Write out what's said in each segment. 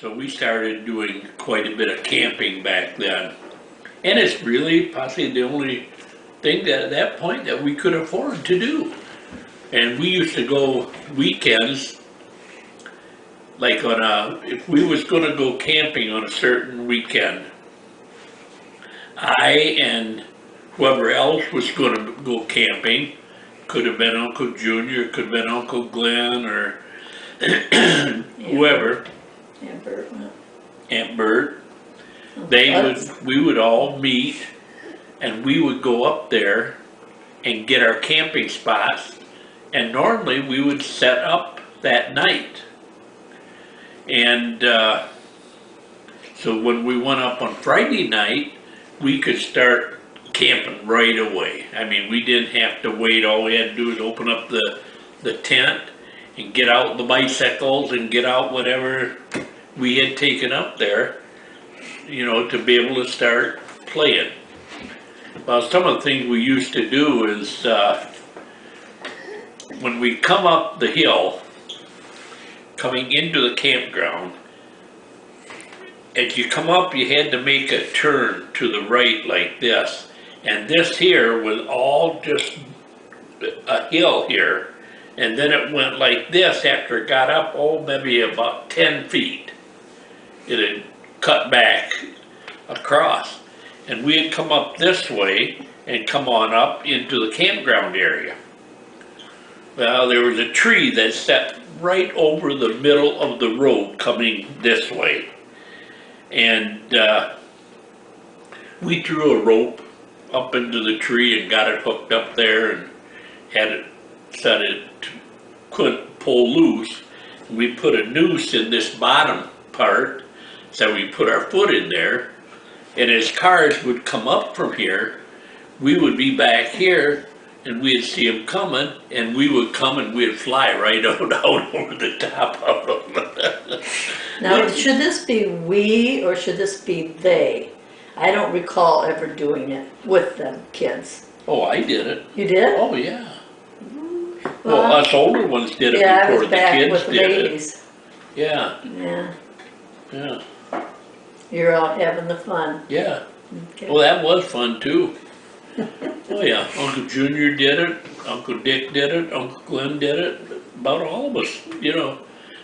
So we started doing quite a bit of camping back then. And it's really possibly the only thing that at that point that we could afford to do. And we used to go weekends, like if we was gonna go camping on a certain weekend, I and whoever else was gonna go camping, could have been Uncle Junior, could have been Uncle Glenn, or whoever, Aunt Bert went. Aunt Bert, Buzz. we would all meet and we would go up there and get our camping spots, and normally we would set up that night. And so when we went up on Friday night, we could start camping right away. I mean, we didn't have to wait. All we had to do was open up the tent and get out the bicycles and get out whatever we had taken up there, you know, to be able to start playing. Well, some of the things we used to do is when we come up the hill, coming into the campground, as you come up, you had to make a turn to the right like this. And this here was all just a hill here. And then it went like this after it got up, oh, maybe about 10 feet. It had cut back across. And we had come up this way and come on up into the campground area. Well, there was a tree that sat right over the middle of the road coming this way. And we threw a rope up into the tree and got it hooked up there and had it set it couldn't pull loose. And we put a noose in this bottom part, so we put our foot in there, and as cars would come up from here, we would be back here and we'd see them coming, and we would come and we'd fly right out over the top of them. Now, should this be we or should this be they? I don't recall ever doing it with them kids. Oh, I did it. You did? Oh, yeah. Well, us older ones did it yeah, before the kids with the did babies. it. Yeah. Yeah. Yeah. You're out having the fun. Yeah. Okay. Well, that was fun too. Oh yeah, Uncle Junior did it, Uncle Dick did it, Uncle Glenn did it, about all of us, you know,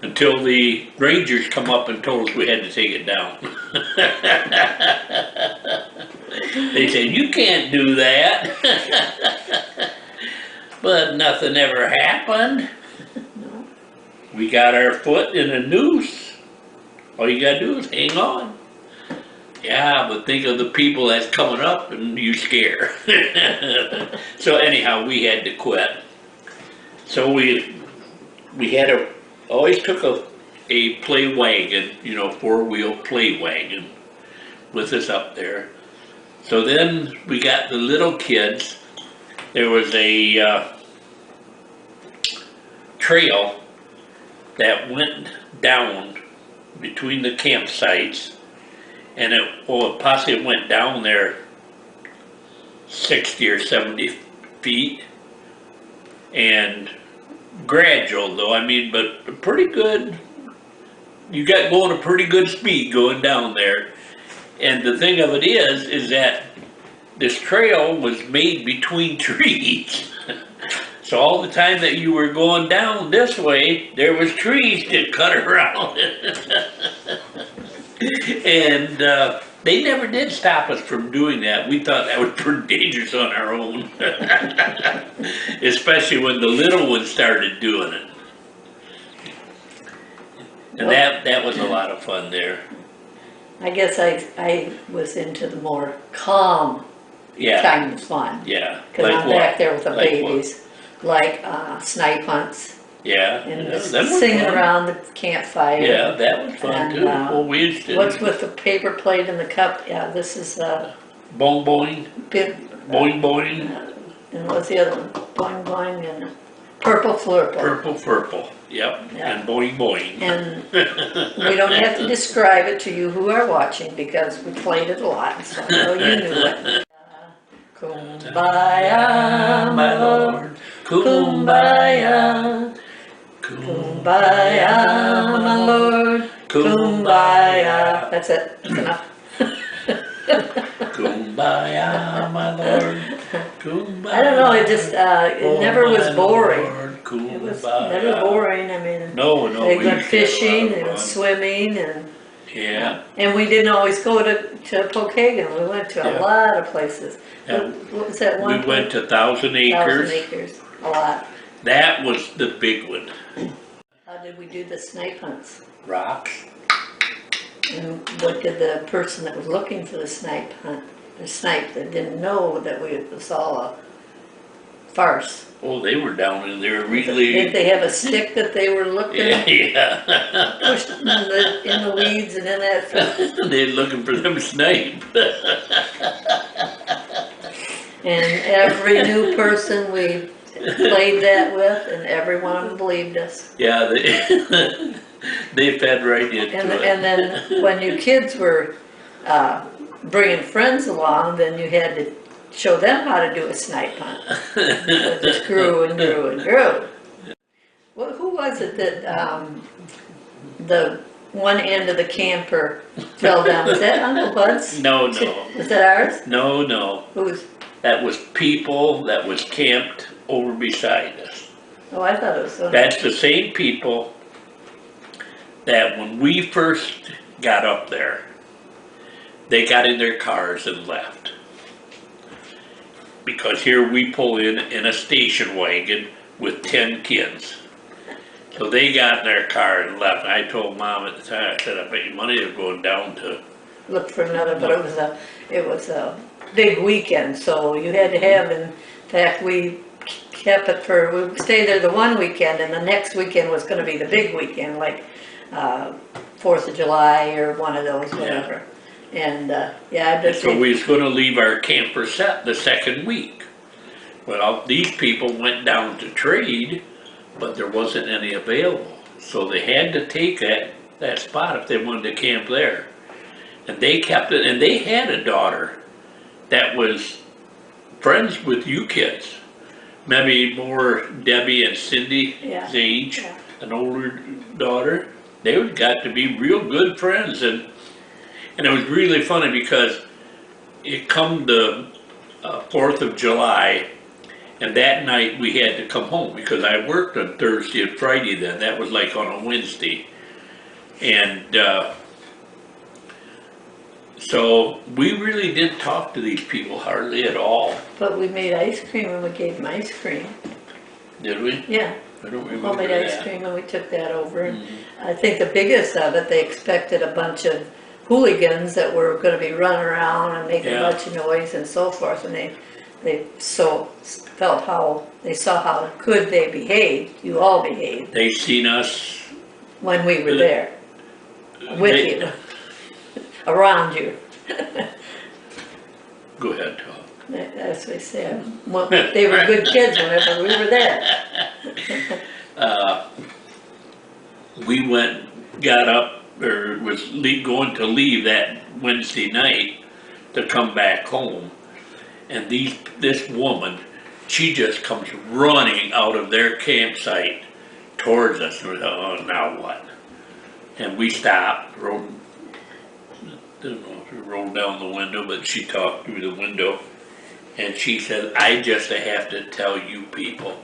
until the Rangers come up and told us we had to take it down. They said, you can't do that. But nothing ever happened. No. We got our foot in a noose. All you gotta do is hang on. Yeah, but think of the people that's coming up and you scare. So anyhow, we had to quit. So we had always took a play wagon, you know, 4-wheel play wagon with us up there. So then we got the little kids. There was a trail that went down between the campsites, and it possibly went down there 60 or 70 feet, and gradual though, I mean, but pretty good. You got going a pretty good speed going down there. And the thing of it is that this trail was made between trees. So all the time that you were going down this way, there was trees that cut around it. And they never did stop us from doing that. We thought that was pretty dangerous on our own. Especially when the little ones started doing it. And that was a lot of fun there. I guess I was into the more calm kind of fun. Yeah. Because Like I'm what? back there with the Like babies. Like snipe hunts. Yeah. And Yeah, just that was singing fun. around the campfire. Yeah, that was fun And, too. Well, we used to What's with the paper plate in the cup? Yeah, this is boing boing, big. boing boing, And what's the other one? Boing boing and purple flurple. purple purple. Yep, Yeah. and boing boing. And we don't have to describe it to you who are watching because we played it a lot, so I know you knew it. Kumbaya, my Lord, kumbaya, kumbaya, my Lord, kumbaya. That's it, that's enough. Kumbaya, my lord, kumbaya. I don't know, it just, it never was boring. Lord, It was kumbaya. never boring, I mean, No, they we went used to have a lot fishing, of they went fun. swimming, and Yeah, and we didn't always go to Pokagon, we went to a Yeah. lot of places. Yeah. What was that we one went place? to Thousand 1,000 Acres. acres, a lot. That was the big one. How did we do the snipe hunts? Rocks. And what did the person that was looking for the snipe hunt, the snipe, that didn't know that it was all a farce? Oh, they were down in there Did really. they have a stick that they were looking, Yeah. pushed in the weeds and in that? They're looking for them snipe. And every new person we played that with, and every one of them believed us. Yeah, they fed right into And it. then when you kids were bringing friends along, then you had to show them how to do a snipe hunt. So it just grew and grew and grew. Well, who was it that the one end of the camper fell down? Was that Uncle Bud's? No. Was that ours? No. Whose? That was people that was camped over beside us. Oh, I thought it was. That's the same people that when we first got up there, they got in their cars and left. Because here we pull in a station wagon with 10 kids. So they got in their car and left. And I told Mom at the time, I said, I bet your money is going down to. Look for another, but it was a big weekend, so you had to have, in fact, we kept it we stayed there the one weekend, and the next weekend was gonna be the big weekend, like, 4th of July or one of those, whatever. And, yeah, I bet So we was gonna leave our camper set the second week. Well, these people went down to trade, but there wasn't any available. So they had to take that spot if they wanted to camp there. And they kept it, and they had a daughter that was friends with you kids. Maybe more Debbie and Cindy's age, Yeah. an older daughter. They got to be real good friends, and it was really funny because it come the 4th of July, and that night we had to come home because I worked on Thursday and Friday then. That was like on a Wednesday. And so we really didn't talk to these people hardly at all. But we made ice cream and we gave them ice cream. Did we? Yeah, I don't remember homemade ice that. cream, and we took that over. And I think the biggest of it, they expected a bunch of hooligans that were gonna be running around and making a Yeah. bunch of noise and so forth, and they so felt how, they saw how good they behaved, you all behaved, They seen us. when we were there, with They- you, around you. Go ahead, Tom. That's what they said. Well, they were good kids whenever we were there. We got up, or was going to leave that Wednesday night to come back home. And this woman, she just comes running out of their campsite towards us. And we thought, oh, now what? And we stopped, didn't know if we rolled down the window, but she talked through the window. And she said, I just have to tell you people,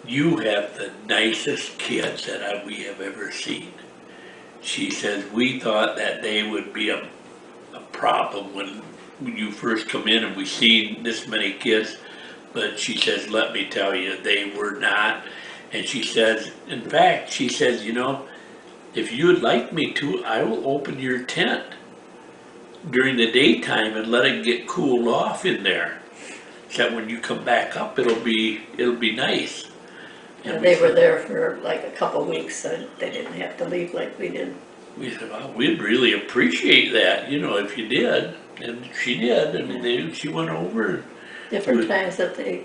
you have the nicest kids that we have ever seen. She says, we thought that they would be a problem when you first come in and we seen this many kids. But she says, let me tell you, they were not. And she says, in fact, she says, you know, if you would like me to, I will open your tent during the daytime and let it get cooled off in there. So when you come back up, it'll be nice. And they were there for like a couple weeks, so they didn't have to leave like we did. We said, well, we'd really appreciate that, you know, if you did. And she did. I mean, she went over. Different times that they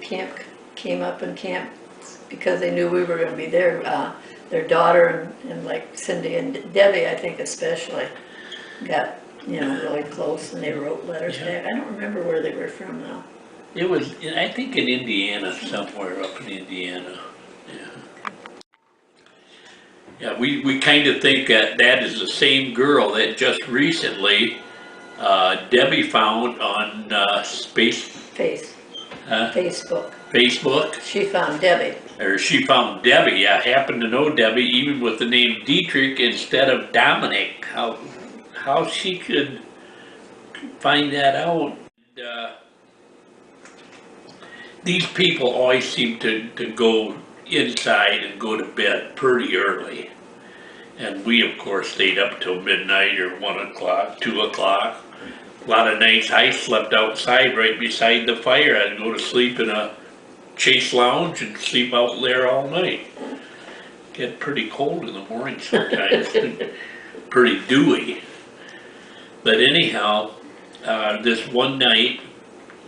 came up and camped because they knew we were gonna be there. Their daughter and like Cindy and Debbie, I think especially, got, you know, really close, and they wrote letters back. I don't remember where they were from now. It was, I think in Indiana, somewhere up in Indiana. Yeah. Yeah, we kind of think that that is the same girl that just recently Debbie found on Facebook. Facebook. She found Debbie. Or she found Debbie. Yeah, happened to know Debbie, even with the name Dietrich instead of Dominic. How she could find that out? These people always seem to go inside and go to bed pretty early. And we, of course, stayed up till midnight or 1 o'clock, 2 o'clock. A lot of nights I slept outside right beside the fire. I'd go to sleep in a chase lounge and sleep out there all night. Get pretty cold in the morning sometimes, pretty dewy. But anyhow, this one night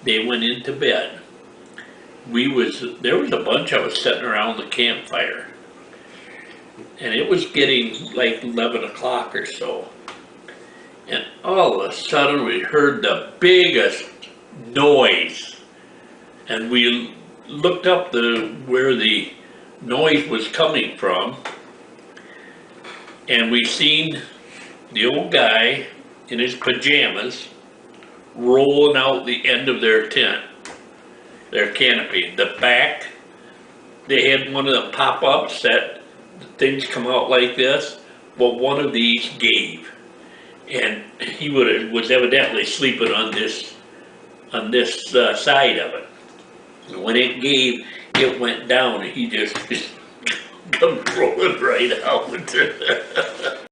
they went into bed. There was a bunch of us sitting around the campfire, and it was getting like 11 o'clock or so. And all of a sudden we heard the biggest noise, and we looked up where the noise was coming from, and we seen the old guy in his pajamas rolling out the end of their tent, their canopy. The back, they had one of them pop-ups that things come out like this. Well, one of these gave, and he was evidently sleeping on this side of it. And when it gave, it went down, and he just come rolling right out.